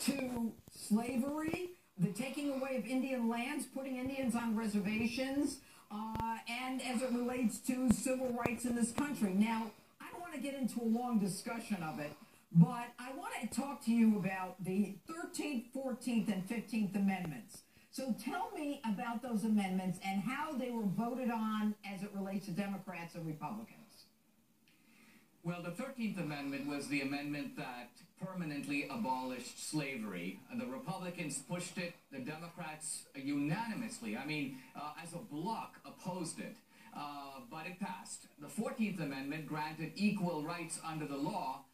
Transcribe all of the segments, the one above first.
to slavery, the taking away of Indian lands, putting Indians on reservations, and as it relates to civil rights in this country. Now, I don't want to get into a long discussion of it, but I want to talk to you about the 13th, 14th, and 15th Amendments. So tell me about those amendments and how they were voted on as it relates to Democrats and Republicans. Well, the 13th Amendment was the amendment that permanently abolished slavery. The Republicans pushed it. The Democrats unanimously, as a bloc, opposed it. But it passed. The 14th Amendment granted equal rights under the law.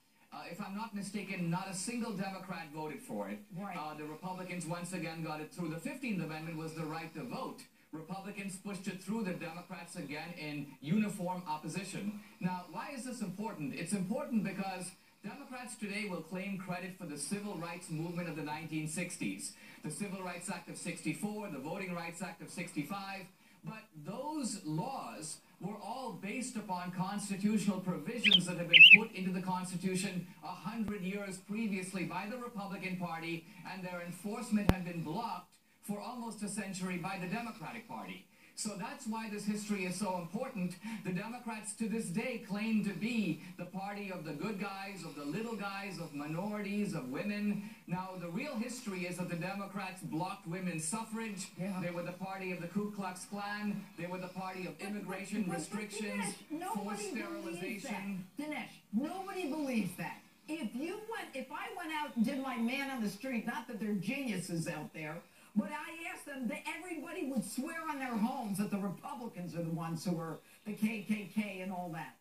If I'm not mistaken, not a single Democrat voted for it. Right. The Republicans once again got it through. The 15th Amendment was the right to vote. Republicans pushed it through, the Democrats again in uniform opposition. Now, why is this important? It's important because Democrats today will claim credit for the civil rights movement of the 1960s. The Civil Rights Act of 64, the Voting Rights Act of 65. But those laws were all based upon constitutional provisions that have been put into the Constitution 100 years previously by the Republican Party, and their enforcement had been blocked for almost a century by the Democratic Party. So that's why this history is so important. The Democrats to this day claim to be the party of the good guys, of the little guys, of minorities, of women. Now, the real history is that the Democrats blocked women's suffrage. Yeah. They were the party of the Ku Klux Klan. They were the party of immigration restrictions, forced sterilization. Dinesh, nobody believes that. If I went out and did my man on the street, not that they're geniuses out there, but I asked them that everybody would swear on their homes that the Republicans are the ones who are the KKK and all that.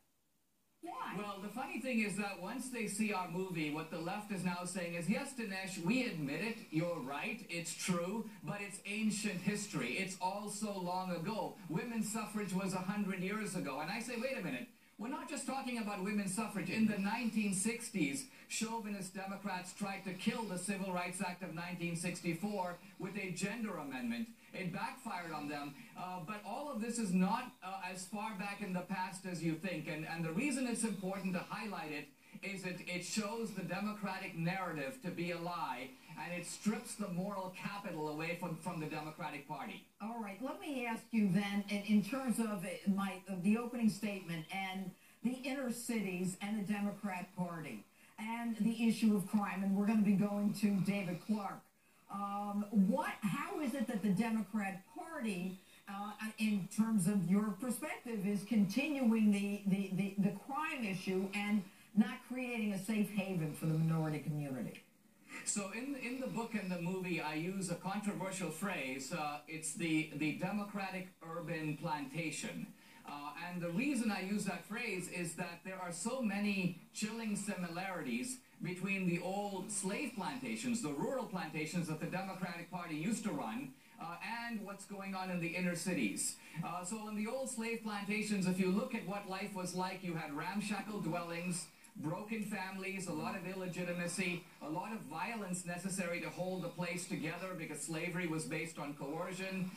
Why? Well, the funny thing is that once they see our movie, what the left is now saying is, yes, Dinesh, we admit it, you're right, it's true, but it's ancient history. It's all so long ago. Women's suffrage was 100 years ago. And I say, wait a minute. We're not just talking about women's suffrage. In the 1960s, chauvinist Democrats tried to kill the Civil Rights Act of 1964 with a gender amendment. It backfired on them. But all of this is not as far back in the past as you think. And the reason it's important to highlight it is it shows the Democratic narrative to be a lie, and it strips the moral capital away from the Democratic Party. All right, let me ask you then, in terms of the opening statement and the inner cities and the Democrat Party and the issue of crime, and we're going to be going to David Clark. How is it that the Democrat Party, in terms of your perspective, is continuing the crime issue and not creating a safe haven for the minority community? So in the book and the movie, I use a controversial phrase. It's the Democratic urban plantation. And the reason I use that phrase is that there are so many chilling similarities between the old slave plantations, the rural plantations that the Democratic Party used to run, and what's going on in the inner cities. So in the old slave plantations, if you look at what life was like, you had ramshackle dwellings, broken families, a lot of illegitimacy, a lot of violence necessary to hold the place together because slavery was based on coercion.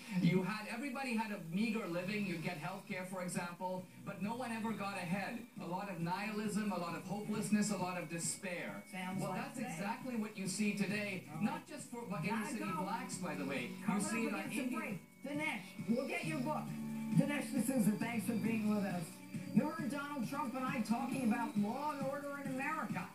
Everybody had a meager living. You'd get health care, for example, but no one ever got ahead. A lot of nihilism, a lot of hopelessness, a lot of despair. That's exactly what you see today, not just for inner city blacks, by the way. You see it on Indian. Dinesh, we'll get your book. Dinesh D'Souza, thanks for being with us. You heard Donald Trump and I talking about law and order in America.